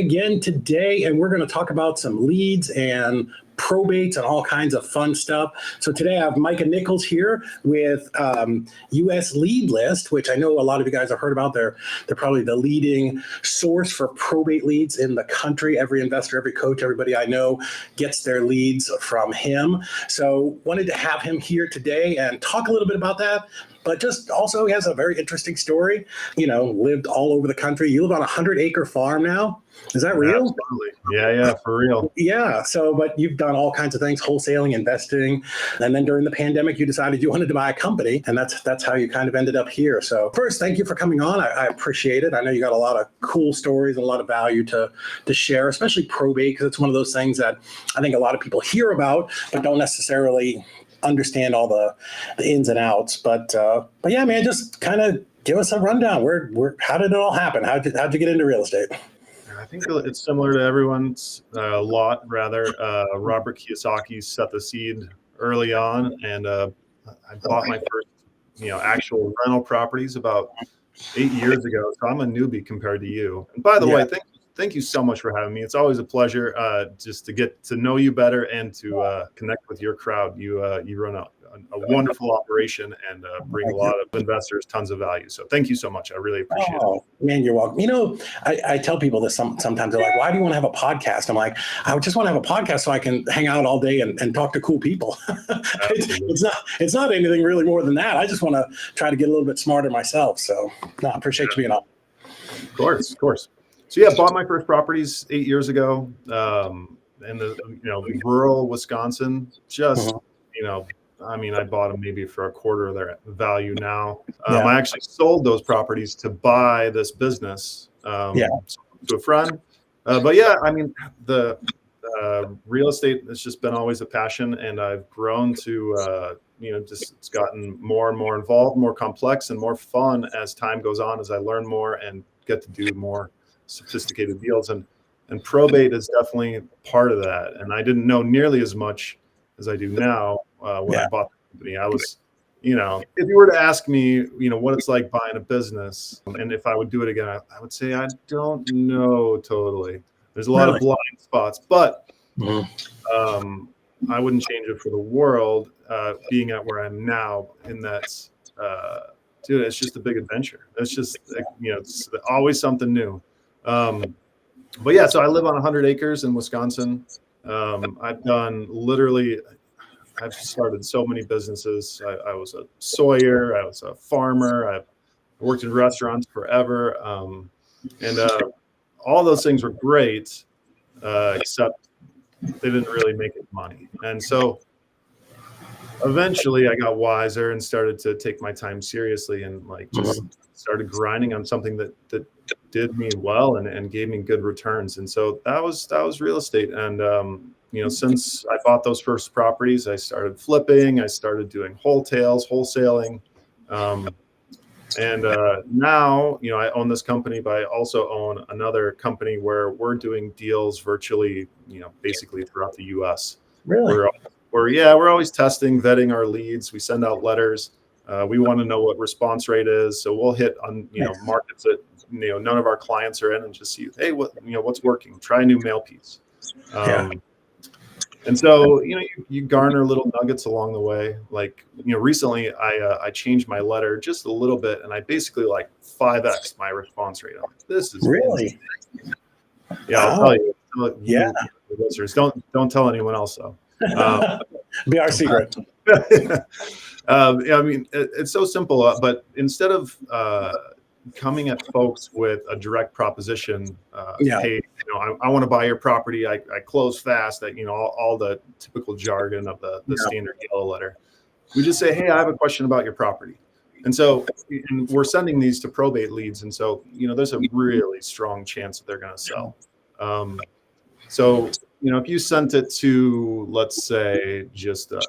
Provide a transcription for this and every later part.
again today, and we're going to talk about some leads and probates and all kinds of fun stuff. So today I have Micah Nicholes here with US Leadlist, which I know a lot of you guys have heard about. They're probably the leading source for probate leads in the country. Every investor, every coach, everybody I know gets their leads from him. So wanted to have him here today and talk a little bit about that. But just also he has a very interesting story, lived all over the country. You live on a 100-acre farm now. Is that real? Absolutely. Yeah, for real. Yeah. So, but you've done all kinds of things, wholesaling, investing. And then during the pandemic, you decided you wanted to buy a company. And that's how you kind of ended up here. So first, thank you for coming on. I appreciate it. I know you got a lot of cool stories and a lot of value to share, especially probate, because it's one of those things that I think a lot of people hear about, but don't necessarily understand all the ins and outs. But yeah, man, just kind of give us a rundown. How did it all happen? How'd you get into real estate? I think it's similar to everyone's lot, rather. Robert Kiyosaki set the seed early on, and I bought my first, actual rental properties about 8 years ago. So I'm a newbie compared to you. And by the way, thank you so much for having me. It's always a pleasure just to get to know you better and to connect with your crowd. You run a wonderful operation and bring a lot of investors tons of value. So thank you so much. I really appreciate it. Man, you're welcome. I tell people this sometimes. They're like, why do you want to have a podcast? I'm like, I just want to have a podcast so I can hang out all day and talk to cool people. It's not anything really more than that. I just want to try to get a little bit smarter myself. So no, I appreciate you being on. Of course. So yeah, bought my first properties 8 years ago in the rural Wisconsin. Just I bought them maybe for a quarter of their value now. I actually sold those properties to buy this business to a friend. But yeah, the real estate has just been always a passion, and I've grown to it's gotten more and more involved, more complex, and more fun as time goes on, as I learn more and get to do more sophisticated deals, and probate is definitely part of that. And I didn't know nearly as much as I do now when I bought the company. I was, if you were to ask me, what it's like buying a business and if I would do it again, I would say I don't know totally. There's a lot of blind spots, but I wouldn't change it for the world. Being at where I'm now, in that, dude, it's just a big adventure. It's just it's always something new. But yeah, so I live on 100 acres in Wisconsin. I've started so many businesses. I was a sawyer. I was a farmer. I worked in restaurants forever. And all those things were great, except they didn't really make any money. And so eventually I got wiser and started to take my time seriously and just started grinding on something that did me well and gave me good returns. And so that was real estate. And since I bought those first properties, I started flipping. I started doing wholesaling. And now, I own this company, but I also own another company where we're doing deals virtually, basically throughout the U.S. Really? We're always testing, vetting our leads. We send out letters. We want to know what response rate is. So we'll hit on, markets that, none of our clients are in, and just see, hey, what's working? Try a new mail piece. And so, you garner little nuggets along the way. Recently I changed my letter just a little bit, and I basically 5x my response rate. This is really, insane. Yeah, I'll tell you. Listeners, don't tell anyone else though. Be our secret. It's so simple, but instead of coming at folks with a direct proposition, hey, I want to buy your property, I close fast, that all the typical jargon of the standard yellow letter. We just say, hey, I have a question about your property. And so we're sending these to probate leads, and so there's a really strong chance that they're going to sell. So if you sent it to, let's say, just a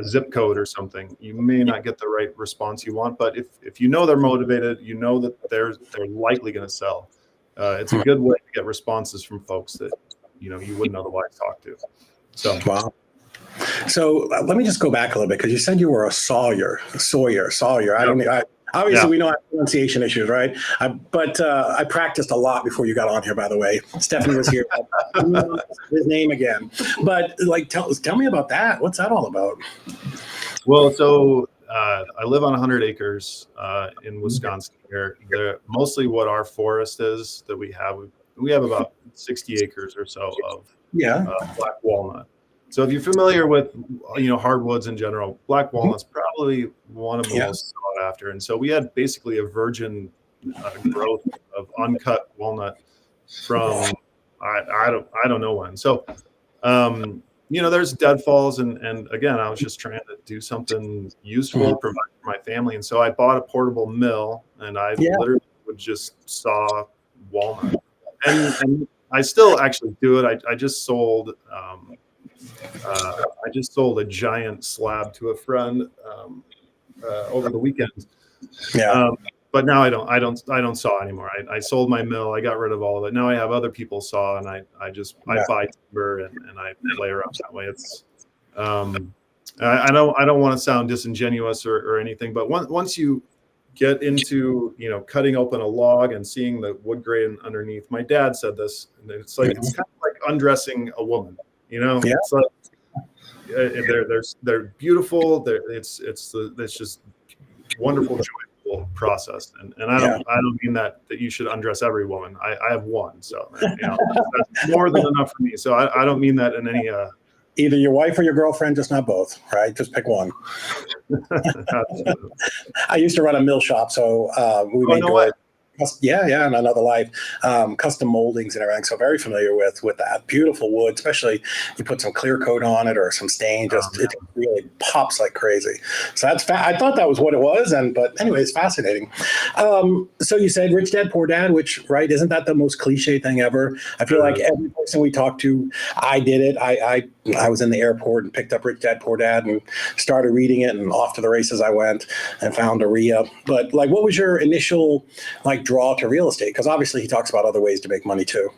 zip code or something, you may not get the right response you want. But if they're motivated, that they're likely going to sell. It's a good way to get responses from folks that you wouldn't otherwise talk to. So wow. So let me just go back a little bit, because you said you were a sawyer. I Obviously, we know I have pronunciation issues, right? But I practiced a lot before you got on here, by the way. Stephanie was here. His name again. But like, tell me about that. What's that all about? Well, so I live on 100 acres in Wisconsin here. Mostly what our forest is that we have about 60 acres or so of black walnut. So if you're familiar with, hardwoods in general, black walnut's probably one of the most sought after. And so we had basically a virgin growth of uncut walnut from I don't know when. So there's deadfalls, and again, I was just trying to do something useful, provide for my family, and so I bought a portable mill, and I literally would just saw walnut, and I still actually do it. I just sold a giant slab to a friend over the weekend. But now I don't saw anymore. I sold my mill. I got rid of all of it. Now I have other people saw, and I buy timber and I layer up that way. It's I don't want to sound disingenuous or anything, but once you get into cutting open a log and seeing the wood grain underneath, my dad said this, and it's kind of like undressing a woman. It's like they're beautiful. It's just wonderful, joyful process, and I don't mean that you should undress every woman. I have one, so that's more than enough for me. So I don't mean that in any either your wife or your girlfriend, just not both, right? Just pick one. I used to run a mill shop, so we made in another life, custom moldings and everything. So very familiar with that beautiful wood, especially you put some clear coat on it or some stain, it really pops like crazy. So that's I thought that was what it was, but anyway, it's fascinating. So you said Rich Dad Poor Dad, which isn't that the most cliche thing ever? I feel like every person we talked to, I did it. I was in the airport and picked up Rich Dad Poor Dad and started reading it, and off to the races I went and found Aria. But what was your initial draw to real estate? Because obviously he talks about other ways to make money too.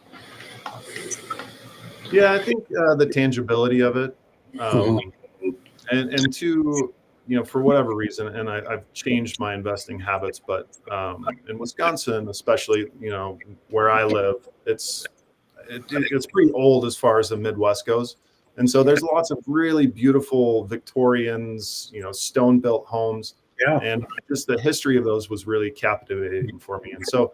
Yeah, I think the tangibility of it, and two, for whatever reason, and I've changed my investing habits, but in Wisconsin, especially, where I live, it's pretty old as far as the Midwest goes. And so there's lots of really beautiful Victorians, stone-built homes. Yeah. And just the history of those was really captivating for me. And so,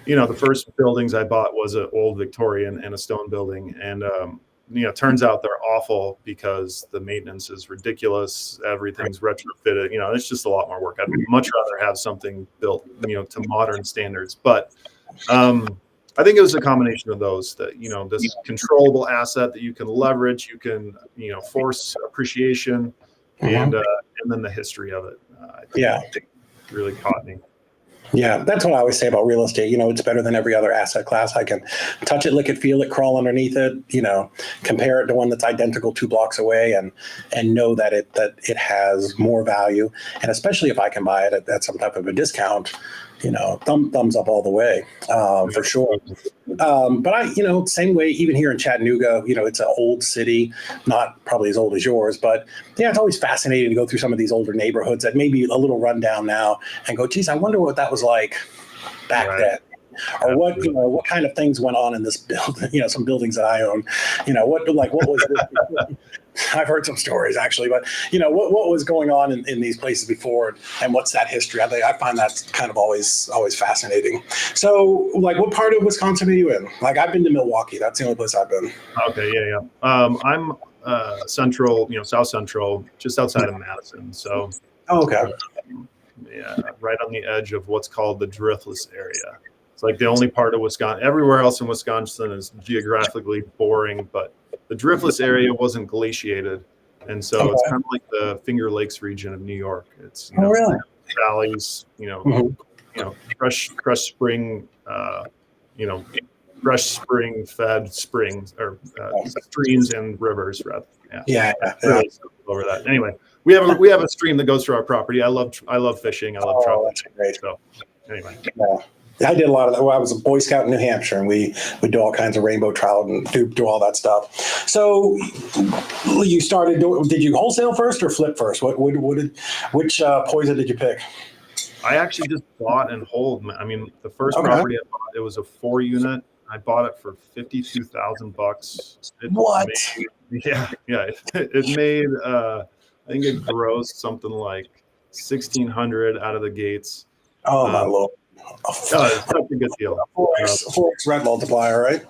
the first buildings I bought was an old Victorian and a stone building. And, turns out they're awful because the maintenance is ridiculous. Everything's retrofitted. It's just a lot more work. I'd much rather have something built, to modern standards. But I think it was a combination of those that, this controllable asset that you can leverage, you can, force appreciation, and then the history of it. I think really caught me. Yeah, that's what I always say about real estate. It's better than every other asset class. I can touch it, lick it, feel it, crawl underneath it, compare it to one that's identical 2 blocks away and know that it has more value. And especially if I can buy it at some type of a discount, thumbs up all the way, for sure. But same way, even here in Chattanooga, it's an old city, not probably as old as yours, but it's always fascinating to go through some of these older neighborhoods that may be a little rundown now and go, geez, I wonder what that was like back then. Or what kind of things went on in this building, some buildings that I own, what was this? I've heard some stories actually, but what was going on in these places before, and what's that history? I find that kind of always fascinating. So, what part of Wisconsin are you in? I've been to Milwaukee. That's the only place I've been. Okay, yeah. I'm central, south central, just outside of Madison. So, okay. Right on the edge of what's called the Driftless area. It's the only part of Wisconsin. Everywhere else in Wisconsin is geographically boring, but the Driftless area wasn't glaciated, and so it's kind of like the Finger Lakes region of New York. It's really? Valleys, fresh spring, fresh spring fed springs or streams and rivers, rather. Yeah. Over that. Anyway, we have a stream that goes through our property. I love fishing. I love trout. That's great. So anyway. Yeah. I did a lot of that. Well, I was a Boy Scout in New Hampshire, and we do all kinds of rainbow trout and do all that stuff. So you started doing, did you wholesale first or flip first? Which poison did you pick? I actually just bought and hold. I mean, the first Okay. property I bought, it was a 4 unit. I bought it for $52,000. What? Yeah. It made I think it grossed something like 1,600 out of the gates. Oh my Lord. It's such a good deal. 4x rent multiplier, right?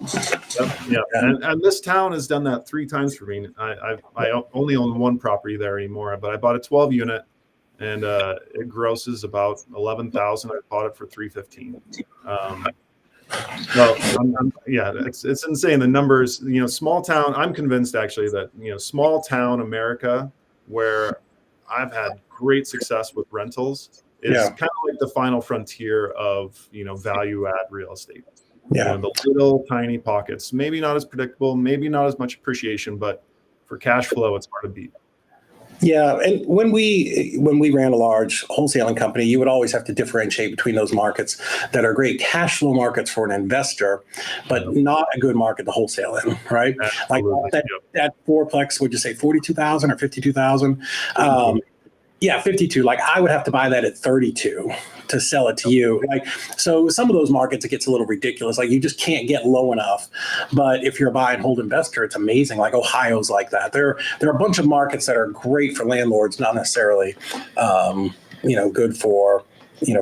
Yeah. And this town has done that 3 times for me. I only own one property there anymore, but I bought a 12 unit, and it grosses about 11,000. I bought it for 315. Well, yeah, it's insane. The numbers, small town. I'm convinced actually that small town America, where I've had great success with rentals, is kind of like the final frontier of value add real estate. Yeah. The little tiny pockets, maybe not as predictable, maybe not as much appreciation, but for cash flow, it's hard to beat. Yeah, and when we ran a large wholesaling company, you would always have to differentiate between those markets that are great cash flow markets for an investor, but not a good market to wholesale in, right? Absolutely. Like that fourplex, would you say 42,000 or 52,000? Yeah, 52. Like I would have to buy that at 32 to sell it to you. Like, so some of those markets, it gets a little ridiculous. Like you just can't get low enough. But if you're a buy and hold investor, it's amazing. Like Ohio's like that. There are a bunch of markets that are great for landlords, not necessarily, good for,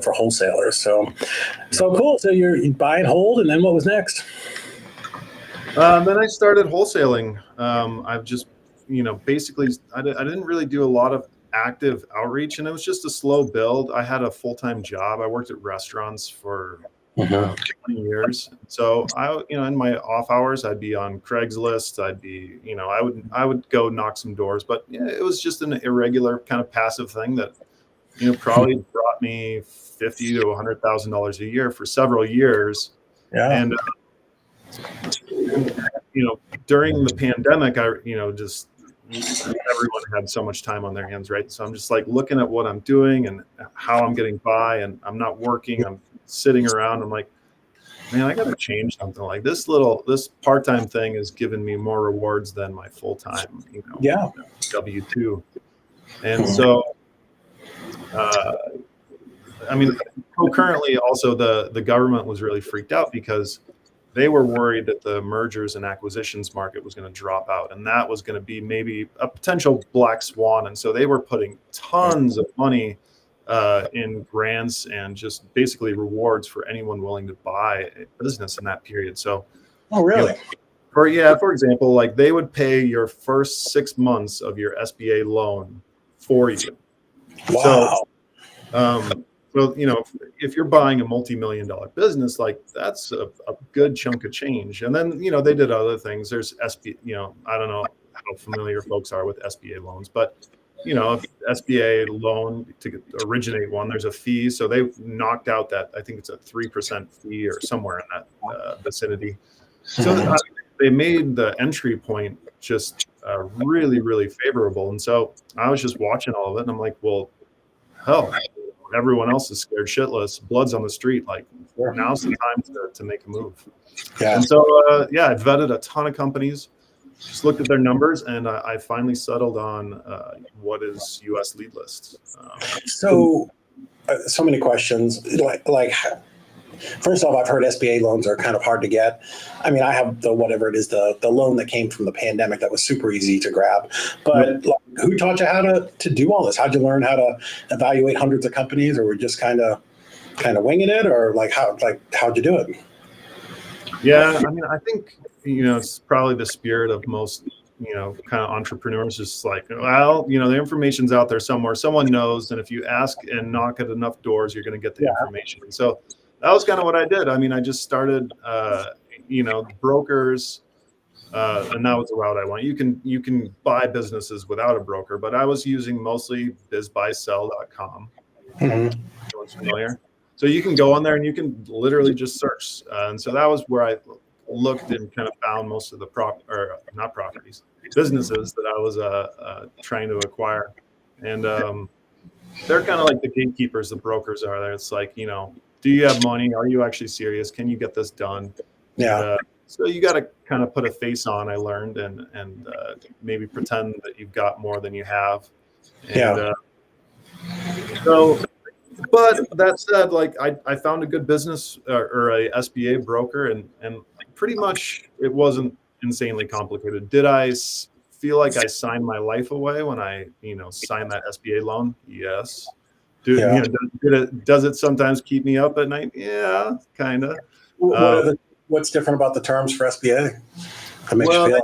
for wholesalers. So cool. So you buy and hold, and then what was next? Then I started wholesaling. I've just, basically, I didn't really do a lot of active outreach, and it was just a slow build. I had a full-time job. I worked at restaurants for 20 years. So in my off hours, I'd be on Craigslist. I'd be, I would go knock some doors, but it was just an irregular kind of passive thing that, probably brought me $50,000 to $100,000 a year for several years. Yeah. And during the pandemic, everyone had so much time on their hands, right? So I'm just like looking at what I'm doing and how I'm getting by, and I'm not working. I'm sitting around. I'm like, man, I got to change something. Like this part-time thing is giving me more rewards than my full-time, W-2. And so, concurrently also the government was really freaked out because they were worried that the mergers and acquisitions market was going to drop out, and that was going to be maybe a potential black swan. And so they were putting tons of money in grants and just basically rewards for anyone willing to buy a business in that period. So, oh, really? For example, like they would pay your first 6 months of your SBA loan for you. Wow. So, if you're buying a multi-million-dollar business, like that's a good chunk of change. And then, they did other things. There's SBA, I don't know how familiar folks are with SBA loans, but, if SBA loan to originate one, there's a fee. So they knocked out that, I think it's a 3% fee or somewhere in that vicinity. So they made the entry point just really, really favorable. And so I was just watching all of it, and I'm like, well, hell, everyone else is scared shitless. Blood's on the street. Like now's the time to make a move. Yeah. And so, I vetted a ton of companies, just looked at their numbers, and I finally settled on what is US Leadlist. So many questions. Like, first off, I've heard SBA loans are kind of hard to get. I mean, I have the loan that came from the pandemic that was super easy to grab. But who taught you how to do all this? How'd you learn how to evaluate hundreds of companies, or were you just kind of winging it, or how'd you do it? Yeah, I mean, I think it's probably the spirit of most kind of entrepreneurs, just like, well, the information's out there somewhere. Someone knows, and if you ask and knock at enough doors, you're going to get the information. And so that was kind of what I did. I mean, I just started, brokers, and that was the route I went. You can buy businesses without a broker, but I was using mostly bizbuysell.com. Everyone's familiar. So you can go on there and you can literally just search. And so that was where I looked and kind of found most of the businesses that I was trying to acquire. And they're kind of like the gatekeepers, the brokers are there. It's like, do you have money? Are you actually serious? Can you get this done? Yeah. So you got to kind of put a face on, I learned, and maybe pretend that you've got more than you have. And so But that said, like I found a good business or a SBA broker, and pretty much it wasn't insanely complicated. Did I feel like I signed my life away when I signed that SBA loan? Yes. Yeah. Does it sometimes keep me up at night? Yeah, kind of. What's different about the terms for SBA that makes you Well,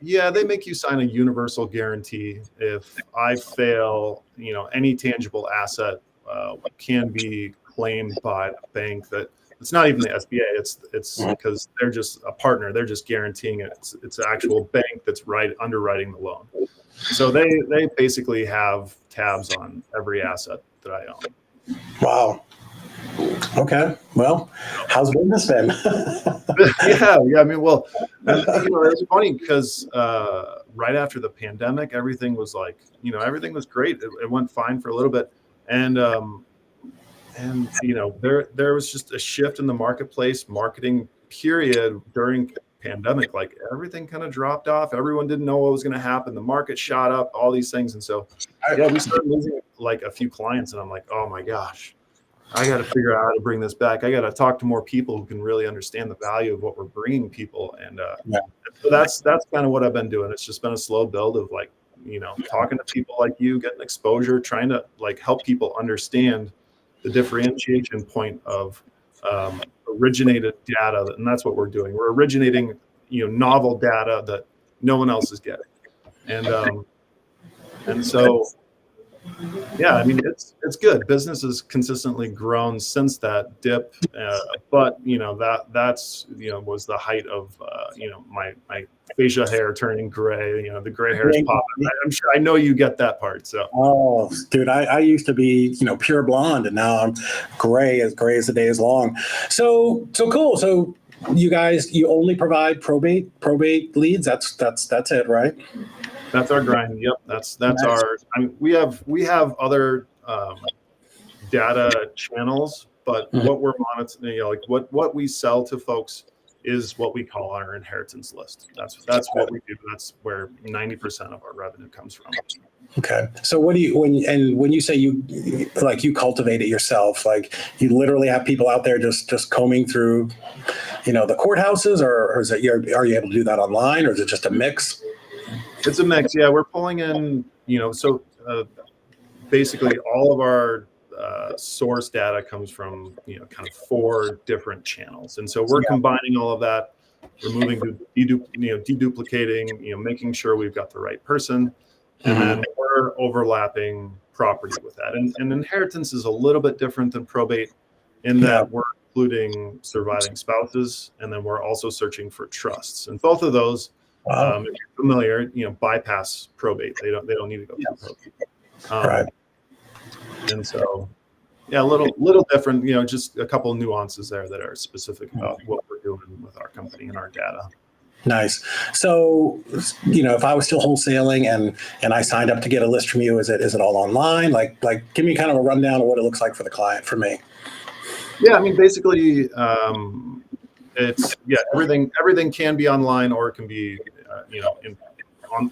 feel? they make you sign a universal guarantee. If I fail, any tangible asset can be claimed by the bank. That it's not even the SBA. It's because they're just a partner. They're just guaranteeing it. It's an actual bank that's underwriting the loan. So they basically have tabs on every asset that I own. Wow. Okay. Well, how's business been? yeah. I mean, well, and, it's funny because right after the pandemic, everything was like, everything was great. It went fine for a little bit, and there was just a shift in the marketplace, marketing period during pandemic. Like everything kind of dropped off. Everyone didn't know what was going to happen. The market shot up, all these things, and so we started losing like a few clients, and I'm like, oh my gosh. I got to figure out how to bring this back. I got to talk to more people who can really understand the value of what we're bringing people. And so that's kind of what I've been doing. It's just been a slow build of like, talking to people like you, getting exposure, trying to like help people understand the differentiation point of originated data. And that's what we're doing. We're originating, novel data that no one else is getting. And so, yeah, I mean, it's good. Business has consistently grown since that dip, but that's was the height of my facial hair turning gray. The gray hair is popping. I'm sure I know you get that part. So, oh, dude, I used to be pure blonde, and now I'm gray as the day is long. So cool. So you guys, you only provide probate leads. That's it, right? That's our grind. Yep. That's nice. We have other data channels, but what we're monitoring, like what we sell to folks is what we call our inheritance list. That's what we do. That's where 90% of our revenue comes from. Okay. So what do you, when you say you cultivate it yourself, like you literally have people out there just combing through, the courthouses, or is it, are you able to do that online, or is it just a mix? It's a mix. Yeah, we're pulling in, basically all of our source data comes from, kind of 4 different channels. And so we're combining all of that, removing, deduplicating, making sure we've got the right person. And then we're overlapping property with that. And inheritance is a little bit different than probate in that we're including surviving spouses, and then we're also searching for trusts. And both of those, if you're familiar, bypass probate. They don't need to go through probate. Right. And so, a little different, just a couple of nuances there that are specific about what we're doing with our company and our data. Nice. So, if I was still wholesaling and I signed up to get a list from you, is it all online? Like give me kind of a rundown of what it looks like for the client, for me. Yeah, I mean, basically, it's everything can be online, or it can be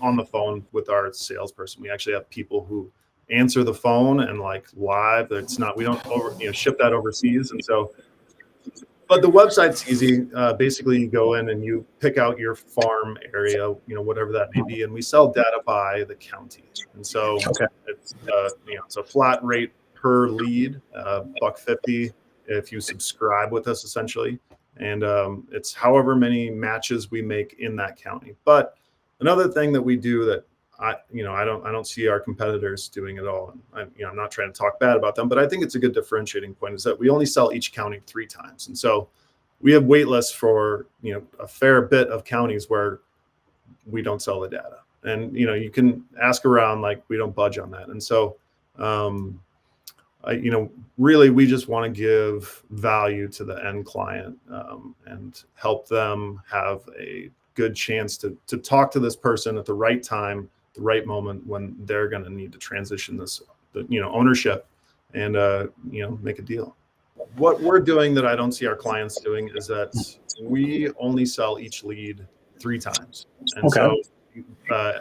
on the phone with our salesperson. We actually have people who answer the phone and like live. It's not, we don't ship that overseas. And so, but the website's easy. Basically, you go in and you pick out your farm area, whatever that may be, and we sell data by the county. And so it's it's a flat rate per lead, $1.50 if you subscribe with us, essentially. And it's however many matches we make in that county. But another thing that we do that I don't see our competitors doing at all. And I'm not trying to talk bad about them, but I think it's a good differentiating point, is that we only sell each county 3 times. And so we have wait lists for, a fair bit of counties where we don't sell the data. And, you can ask around, like, we don't budge on that. And so, really, we just want to give value to the end client and help them have a good chance to talk to this person at the right time, the right moment, when they're going to need to transition this, ownership, and make a deal. What we're doing that I don't see our clients doing is that we only sell each lead 3 times. And so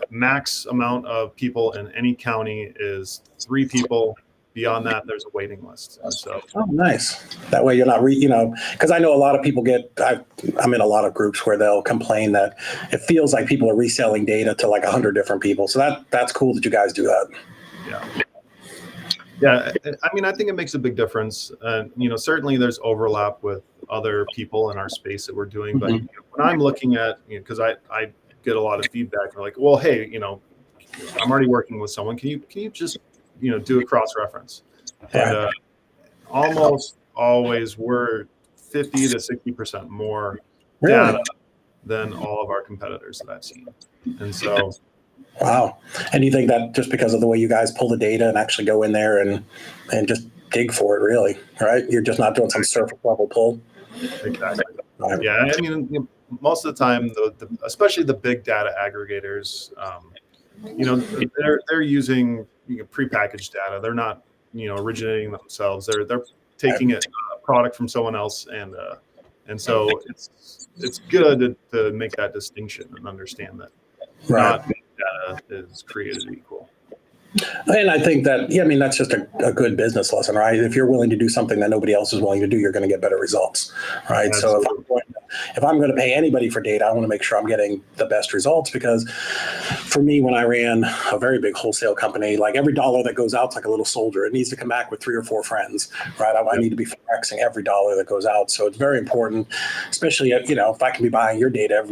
max amount of people in any county is 3 people, beyond that, there's a waiting list. And so, oh, nice. That way you're not, because I know a lot of people I'm in a lot of groups where they'll complain that it feels like people are reselling data to like 100 different people. So that's cool that you guys do that. Yeah. Yeah, I mean, I think it makes a big difference. Certainly there's overlap with other people in our space that we're doing. But when I'm looking at, because I get a lot of feedback, they're like, well, hey, I'm already working with someone. Can you just, do a cross reference? And almost always we're 50 to 60% more data than all of our competitors that I've seen. And so. Wow. And you think that just because of the way you guys pull the data and actually go in there and just dig for it, really, right? You're just not doing some surface level pull. Exactly. Yeah. I mean, most of the time, especially the big data aggregators, they're using prepackaged data. They're not, originating themselves. They're taking a product from someone else, and so it's good to make that distinction and understand that not data is created equal. And I think that, that's just a good business lesson, right? If you're willing to do something that nobody else is willing to do, you're going to get better results, right? Absolutely. So if I'm going to pay anybody for data, I want to make sure I'm getting the best results, because for me, when I ran a very big wholesale company, like every dollar that goes out is like a little soldier. It needs to come back with 3 or 4 friends, right? I need to be flexing every dollar that goes out. So it's very important, especially, if I can be buying your data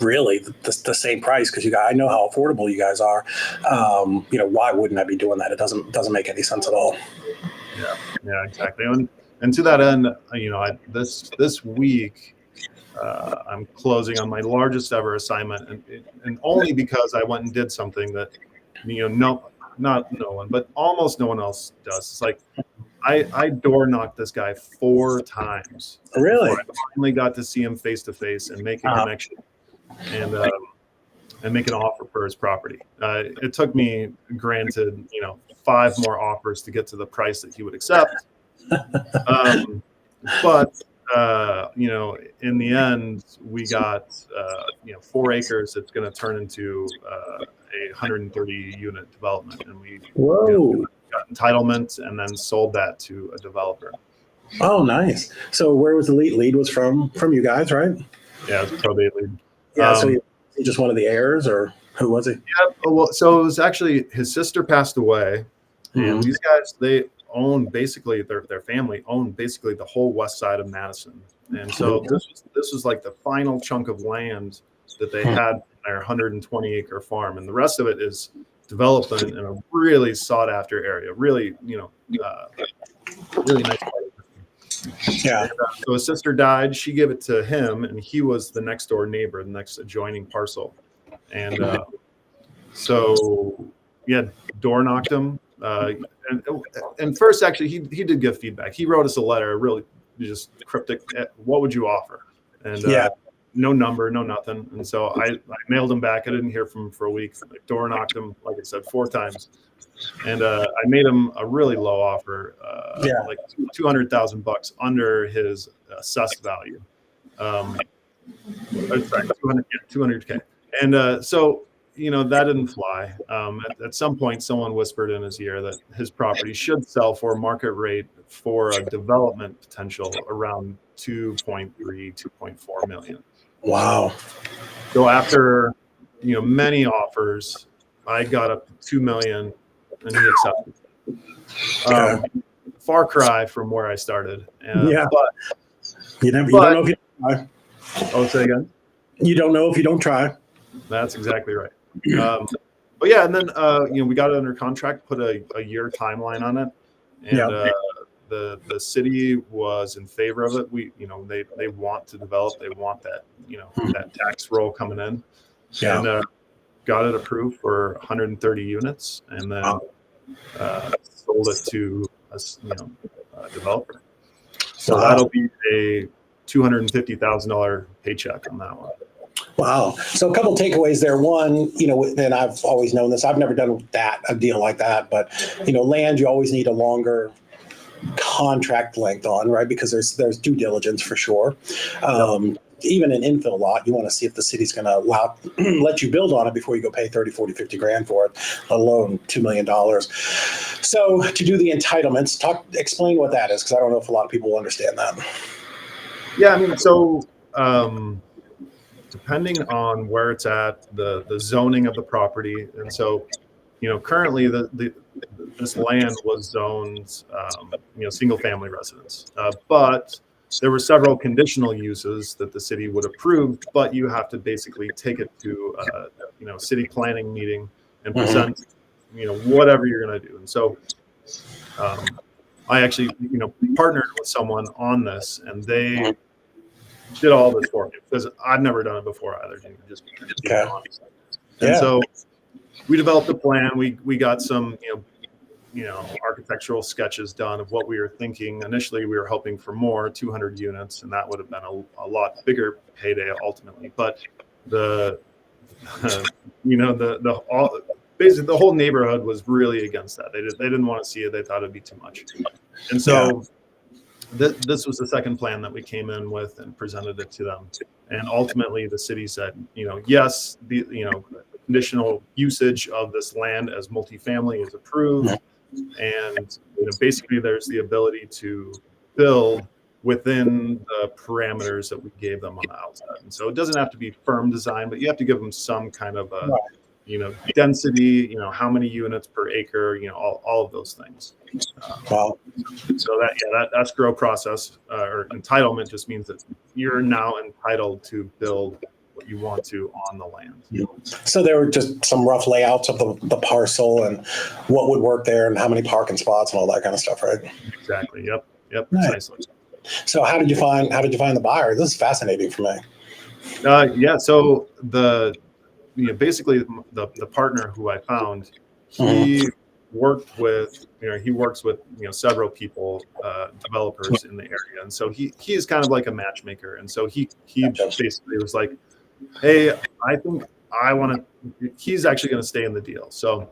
really the same price, because I know how affordable you guys are. Why wouldn't I be doing that? It doesn't make any sense at all. Yeah, exactly. And to that end, this week, I'm closing on my largest ever assignment, and only because I went and did something that, not no one, but almost no one else does. It's like I door knocked this guy 4 times. Really? I finally got to see him face to face and make a connection, and make an offer for his property. It took me, granted, 5 more offers to get to the price that he would accept. But in the end, we got 4 acres that's going to turn into a 130 unit development, and we got entitlement and then sold that to a developer. Oh, nice. So where was the lead? Lead was from you guys, right? Yeah, it's probate lead. Yeah. So he just one of the heirs, or who was he? Yeah. Well, so it was actually his sister passed away, and these guys, they own basically their family owned basically the whole west side of Madison, and so this was like the final chunk of land that they had in their 120 acre farm, and the rest of it is development in a really sought after area, really really nice part. Yeah. And, so his sister died. She gave it to him, and he was the next door neighbor, the next adjoining parcel, and so yeah, door knocked him. And first, actually, he did give feedback. He wrote us a letter, really just cryptic. What would you offer? And no number, no nothing. And so I mailed him back. I didn't hear from him for a week. I door knocked him, like I said, 4 times. And I made him a really low offer, like $200,000 under his assessed value. Sorry, 200K. And so, that didn't fly. At some point, someone whispered in his ear that his property should sell for a market rate for a development potential around 2.3, 2.4 million. Wow. So after, many offers, I got up to 2 million, and he accepted. Far cry from where I started. But you don't know if you don't try. Oh, say again? You don't know if you don't try. That's exactly right. But yeah, and then we got it under contract, put a year timeline on it, and the city was in favor of it. They want to develop, they want that that tax roll coming in, and got it approved for 130 units, and then sold it to a developer. So that'll be a $250,000 paycheck on that one. Wow. So a couple takeaways there. One, and I've always known this. I've never done a deal like that, but land, you always need a longer contract length on, right? Because there's due diligence for sure. even an infill lot, you want to see if the city's going to allow let you build on it before you go pay 30, 40, 50 grand for it, let alone $2 million. So to do the entitlements, explain what that is, because I don't know if a lot of people will understand that. Yeah, I mean, so depending on where it's at, the zoning of the property, and so currently this land was zoned single family residence, but there were several conditional uses that the city would approve, but you have to basically take it to city planning meeting and present whatever you're going to do. And so I actually partnered with someone on this, and they did all this for me because I've never done it before either. Just being honest. And so we developed a plan. We got some architectural sketches done of what we were thinking. Initially, we were hoping for more, 200 units, and that would have been a lot bigger payday ultimately. But basically the whole neighborhood was really against that. They didn't want to see it. They thought it'd be too much. And so this was the second plan that we came in with and presented it to them. And ultimately the city said, yes, the conditional usage of this land as multifamily is approved. And basically there's the ability to build within the parameters that we gave them on the outside. And so it doesn't have to be firm design, but you have to give them some kind of a density, how many units per acre, all of those things. So that escrow process or entitlement just means that you're now entitled to build what you want to on the land. So there were just some rough layouts of the parcel and what would work there and how many parking spots and all that kind of stuff, right? Exactly. Yep. Nice. Precisely. So how did you find the buyer? This is fascinating for me. So basically the partner who I found, he worked with, he works with, several people, developers in the area. And so he is kind of like a matchmaker. And so he basically was like, hey, I think he's actually going to stay in the deal. So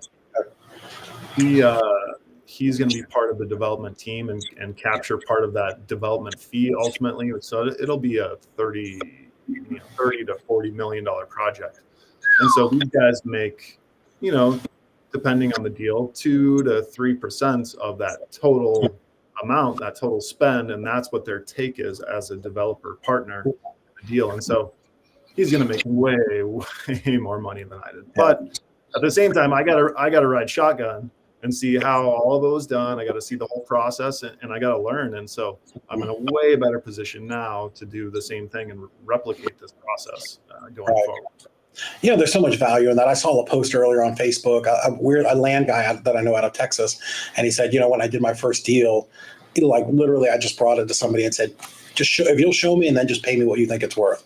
he's going to be part of the development team and capture part of that development fee ultimately. So it'll be a $30 to $40 million project. And so these guys make, depending on the deal, 2 to 3% of that total amount, that total spend, and that's what their take is as a developer partner in the deal. And so he's going to make way more money than I did. But at the same time, I got to ride shotgun and see how all of it was done. I got to see the whole process, and I got to learn. And so I'm in a way better position now to do the same thing and replicate this process going forward. There's so much value in that. I saw a post earlier on Facebook, a land guy that I know out of Texas, and he said, when I did my first deal, literally I just brought it to somebody and said, if you'll show me and then just pay me what you think it's worth,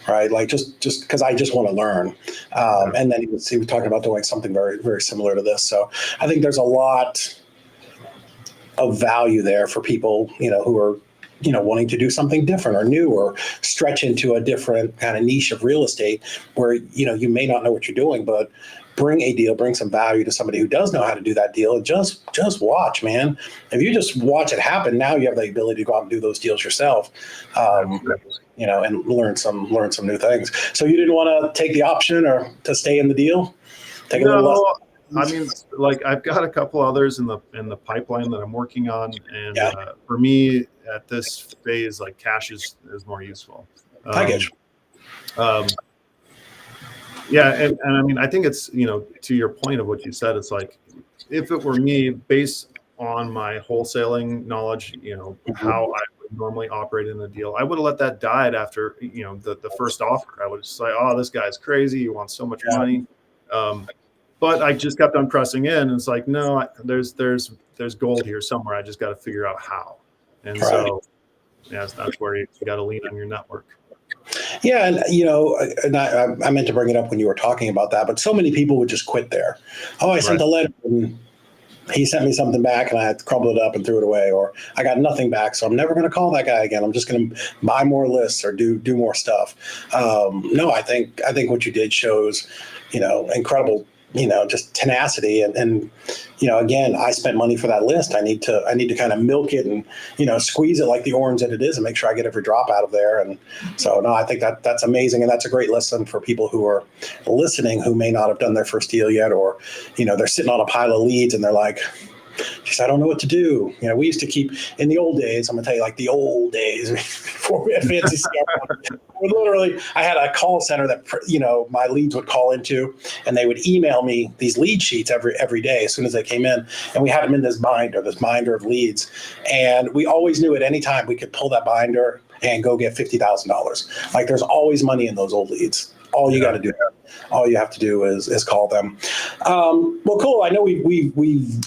right? Like just because I just want to learn. And then he was talking about doing something very, very similar to this. So I think there's a lot of value there for people, who are, wanting to do something different or new or stretch into a different kind of niche of real estate where, you may not know what you're doing, but bring some value to somebody who does know how to do that deal. And just watch, man. If you just watch it happen, now you have the ability to go out and do those deals yourself, and learn some new things. So you didn't want to take the option or to stay in the deal? Take a little less. I mean, I've got a couple others in the pipeline that I'm working on, and for me at this phase, cash is more useful. Package. And I mean, I think it's to your point of what you said, it's like if it were me, based on my wholesaling knowledge, how I would normally operate in a deal, I would have let that die after the first offer. I would just say, oh, this guy's crazy. He wants so much money. But I just kept on pressing in, and it's like, no, there's gold here somewhere. I just got to figure out how. And so, that's where you got to lean on your network. Yeah, and I meant to bring it up when you were talking about that, but so many people would just quit there. Oh, I sent a letter, and he sent me something back, and I crumbled it up and threw it away, or I got nothing back, so I'm never going to call that guy again. I'm just going to buy more lists or do more stuff. No, I think what you did shows, incredible just tenacity. And again, I spent money for that list. I need to kind of milk it and, squeeze it like the orange that it is and make sure I get every drop out of there. And so, no, I think that's amazing. And that's a great lesson for people who are listening, who may not have done their first deal yet, or, they're sitting on a pile of leads and they're like, geez, I don't know what to do. We used to keep, in the old days, I'm going to tell you, like the old days before we had fancy stuff. Literally, I had a call center that, my leads would call into, and they would email me these lead sheets every day as soon as they came in. And we had them in this binder of leads. And we always knew at any time we could pull that binder and go get $50,000. Like there's always money in those old leads. All you got to do, all you have to do is call them. Well, cool. I know we've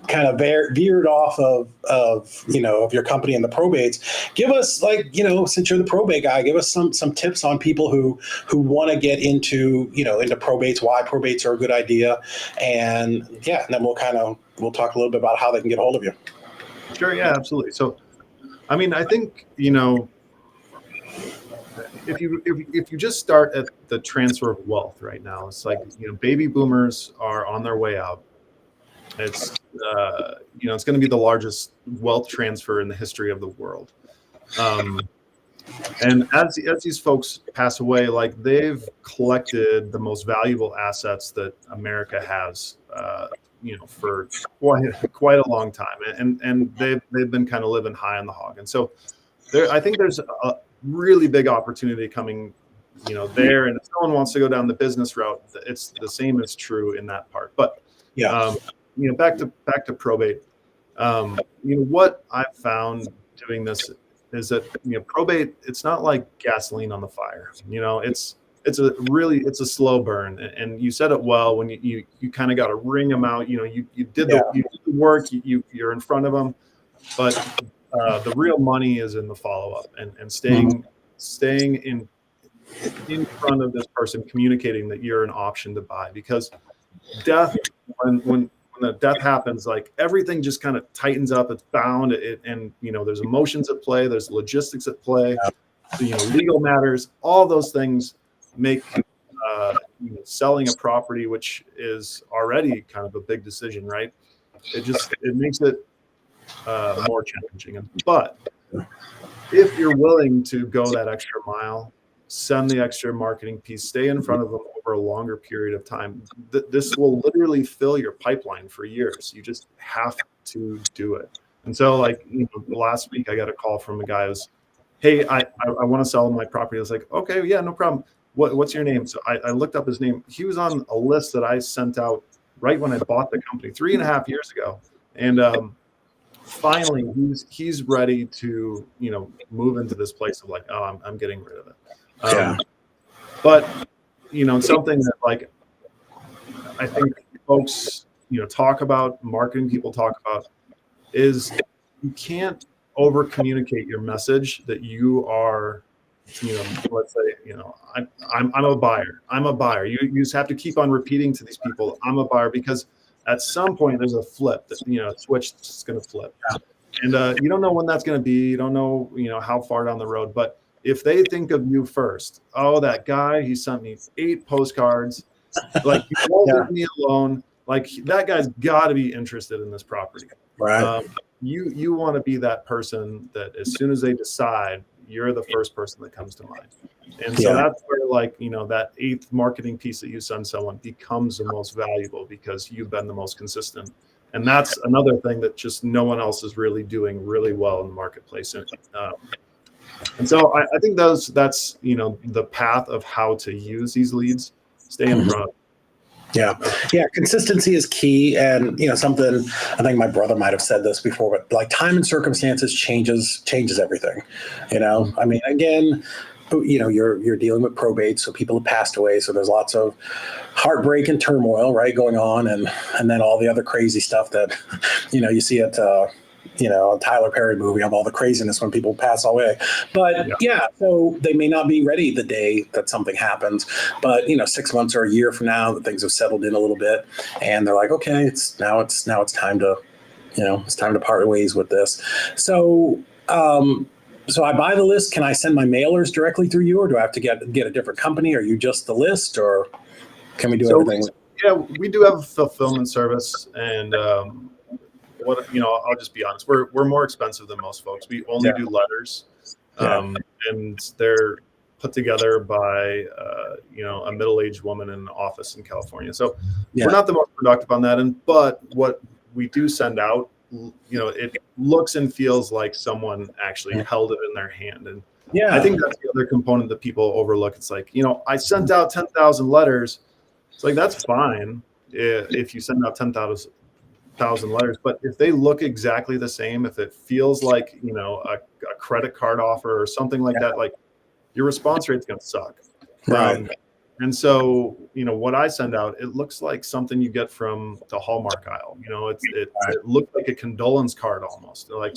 kind of veered off of your company and the probates. Give us, since you're the probate guy, give us some tips on people who want to get into probates, why probates are a good idea. And then we'll talk a little bit about how they can get a hold of you. Sure. Yeah, absolutely. So, I mean, I think, if you just start at the transfer of wealth right now, it's like, baby boomers are on their way out. It's it's going to be the largest wealth transfer in the history of the world. And as these folks pass away, like they've collected the most valuable assets that America has, for quite a long time, and they've been kind of living high on the hog. And so I think there's a really big opportunity coming, there. And if someone wants to go down the business route, it's the same is true in that part. But back to probate. What I've found doing this is that probate, it's not like gasoline on the fire. It's a slow burn. And you said it well when you kind of got to wring them out. You did the work. You're in front of them, but the real money is in the follow up and staying in front of this person, communicating that you're an option to buy, because death when the death happens, like everything just kind of tightens up. It's bound. And there's emotions at play. There's logistics at play. Legal matters. All those things make selling a property, which is already kind of a big decision, right? It makes it more challenging. But if you're willing to go that extra mile, send the extra marketing piece, stay in front of them over a longer period of time, this will literally fill your pipeline for years. You just have to do it. And so, last week I got a call from a guy who's, hey, I want to sell my property. I was like, okay, yeah, no problem. What's your name? So I looked up his name. He was on a list that I sent out right when I bought the company 3.5 years ago. And finally, he's ready to move into this place of like, oh, I'm getting rid of it. But something that I think folks talk about, marketing people talk about, is you can't over communicate your message that you are, let's say, I'm a buyer. I'm a buyer. You just have to keep on repeating to these people, I'm a buyer, because at some point there's a flip that a switch that's going to flip, and you don't know when that's going to be. You don't know how far down the road, but if they think of you first, oh, that guy, he sent me 8 postcards, like he won't leave me alone. Like that guy's got to be interested in this property. Right. You want to be that person that as soon as they decide, you're the first person that comes to mind. And so that's where that 8th marketing piece that you send someone becomes the most valuable, because you've been the most consistent. And that's another thing that just no one else is really doing really well in the marketplace. And so I think that's the path of how to use these leads. Stay in front. Yeah. Consistency is key. And, something, I think my brother might've said this before, but time and circumstances changes everything. I mean, again, you're dealing with probate. So people have passed away. So there's lots of heartbreak and turmoil, right, going on. And then all the other crazy stuff that, you see at, a Tyler Perry movie of all the craziness when people pass away. But so they may not be ready the day that something happens, but 6 months or a year from now, that things have settled in a little bit, and they're like, okay, it's time to, it's time to part ways with this. So, so I buy the list. Can I send my mailers directly through you, or do I have to get a different company? Are you just the list, or can we do everything? Yeah, we do have a fulfillment service, and I'll just be honest. We're more expensive than most folks. We only do letters, and they're put together by a middle-aged woman in an office in California. So we're not the most productive on that end, but what we do send out, it looks and feels like someone actually held it in their hand. And I think that's the other component that people overlook. It's like, I sent out 10,000 letters. It's like, that's fine if you send out 10,000 letters, but if they look exactly the same, if it feels like a credit card offer or something like that, like, your response rate's gonna suck. Right. And so what I send out, it looks like something you get from the Hallmark aisle. It looked like a condolence card almost, like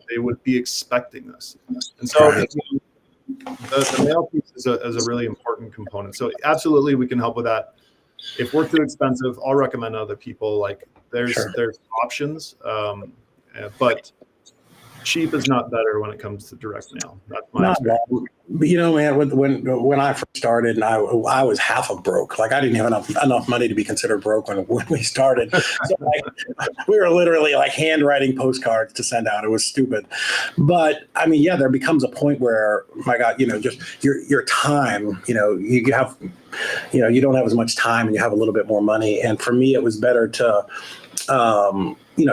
they would be expecting this. And so the mail piece is a really important component. So absolutely, we can help with that. If we're too expensive, I'll recommend other people. Like, there's options, but cheap is not better when it comes to direct mail. That's my experience. Man, when I first started, and I was half a broke. Like, I didn't have enough money to be considered broke when we started. So we were literally like handwriting postcards to send out. It was stupid. But I mean, there becomes a point where, my God, just your time, you have, you don't have as much time and you have a little bit more money. And for me, it was better to,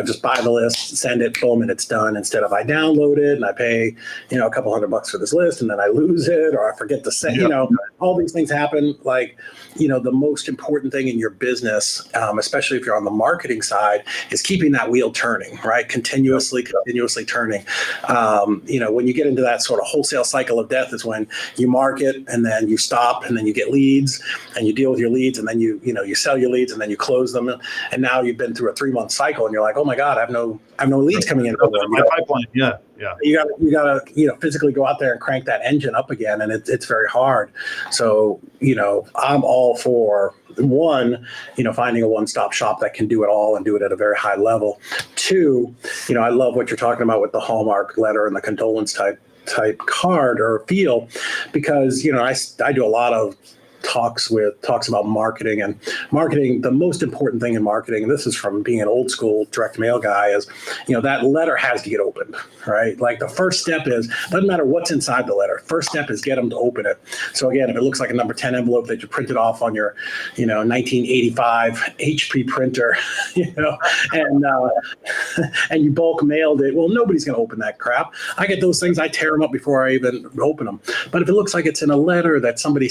just buy the list, send it, boom, and it's done. Instead of I download it and I pay, a couple $100 for this list and then I lose it or I forget to send, all these things happen. Like, the most important thing in your business, especially if you're on the marketing side, is keeping that wheel turning, right? Continuously turning. When you get into that sort of wholesale cycle of death is when you market and then you stop and then you get leads and you deal with your leads and then you sell your leads and then you close them. And now you've been through a 3-month cycle and you're like, oh my God, I have no leads coming in. My pipeline. Yeah. You gotta physically go out there and crank that engine up again, and it's very hard. So I'm all for one, finding a one-stop shop that can do it all and do it at a very high level. Two, I love what you're talking about with the Hallmark letter and the condolence type card or feel, because I do a lot of talks about marketing, and marketing, the most important thing in marketing, and this is from being an old school direct mail guy, is that letter has to get opened, right? Like, the first step is, doesn't matter what's inside the letter, first step is get them to open it. So again, if it looks like a number 10 envelope that you printed off on your 1985 HP printer, and you bulk mailed it, well, nobody's going to open that crap. I get those things, I tear them up before I even open them. But if it looks like it's in a letter that somebody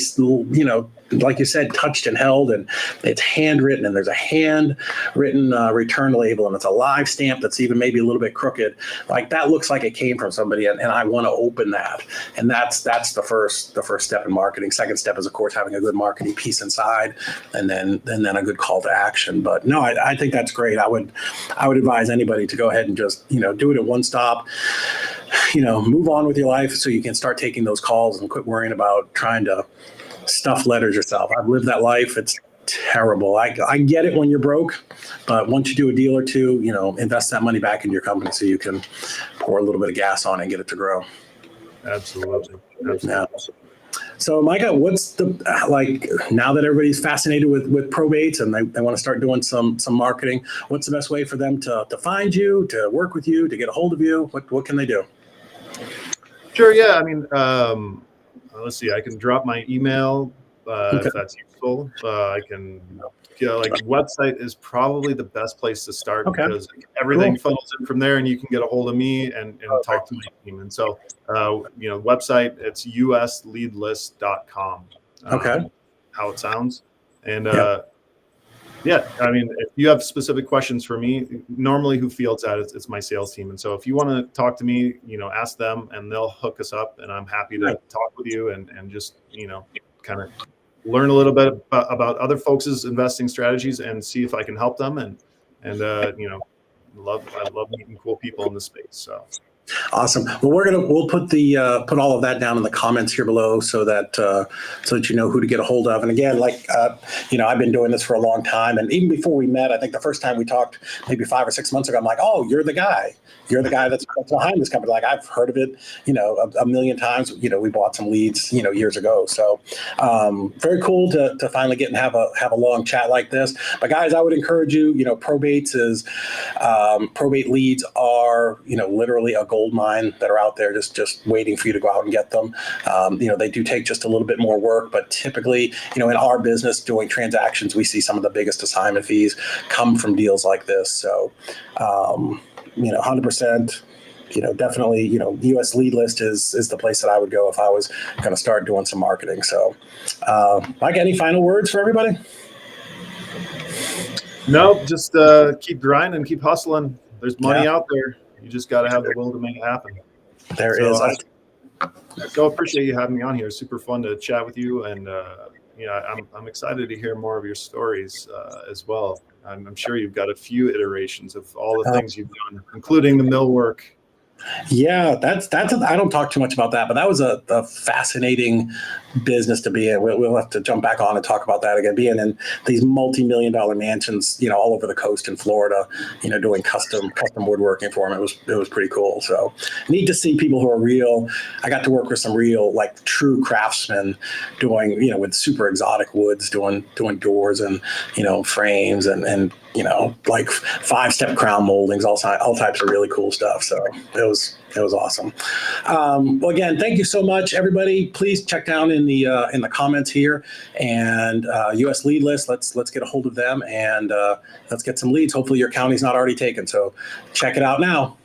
like you said, touched and held, and it's handwritten, and there's a handwritten return label, and it's a live stamp that's even maybe a little bit crooked, like, that looks like it came from somebody, and I want to open that. And that's the first step in marketing. Second step is, of course, having a good marketing piece inside, and then a good call to action. But no, I think that's great. I would advise anybody to go ahead and just do it at one stop. Move on with your life so you can start taking those calls and quit worrying about trying to stuff letters yourself. I've lived that life. It's terrible. I get it when you're broke, but once you do a deal or two, invest that money back into your company so you can pour a little bit of gas on it and get it to grow. Absolutely. Yeah. So Micah, what's now that everybody's fascinated with probates and they want to start doing some marketing, what's the best way for them to find you, to work with you, to get a hold of you? What can they do? Sure. Yeah. I mean, let's see. I can drop my email if that's useful. I can, website is probably the best place to start because everything funnels in from there, and you can get a hold of me and talk to my team. And so, website, it's usleadlist.com. How it sounds. And I mean, if you have specific questions for me, normally who fields that it's my sales team. And so if you want to talk to me, ask them and they'll hook us up, and I'm happy to talk with you and just, kind of learn a little bit about other folks' investing strategies and see if I can help them. And I love meeting cool people in the space. So Awesome. Well, we'll put put all of that down in the comments here below so that you know who to get a hold of. And again, I've been doing this for a long time, and even before we met, I think the first time we talked, maybe 5 or 6 months ago, I'm like, oh, you're the guy. You're the guy that's behind this company. Like, I've heard of it, a million times. We bought some leads, years ago. So very cool to finally get and have a long chat like this. But guys, I would encourage you. Probate leads are literally a gold mine that are out there just waiting for you to go out and get them. They do take just a little bit more work, but typically, in our business doing transactions, we see some of the biggest assignment fees come from deals like this. So, 100%, definitely, US Leadlist is the place that I would go if I was going to start doing some marketing. So, Mike, any final words for everybody? No, just keep grinding, keep hustling. There's money out there. You just got to have the will to make it happen. There is. So appreciate you having me on here. Super fun to chat with you, and I'm excited to hear more of your stories as well. I'm sure you've got a few iterations of all the things you've done, including the mill work. Yeah, I don't talk too much about that, but that was a fascinating business to be in. We'll have to jump back on and talk about that again. Being in these multi-million-dollar mansions, all over the coast in Florida, doing custom woodworking for them. It was pretty cool. So neat to see people who are real. I got to work with some real, like, true craftsmen doing, with super exotic woods, doing doors and frames and like 5-step crown moldings, all types of really cool stuff. So it was awesome. Well, again, thank you so much, everybody. Please check down in the comments here, and US Leadlist. Let's get a hold of them, and let's get some leads. Hopefully your county's not already taken. So check it out now.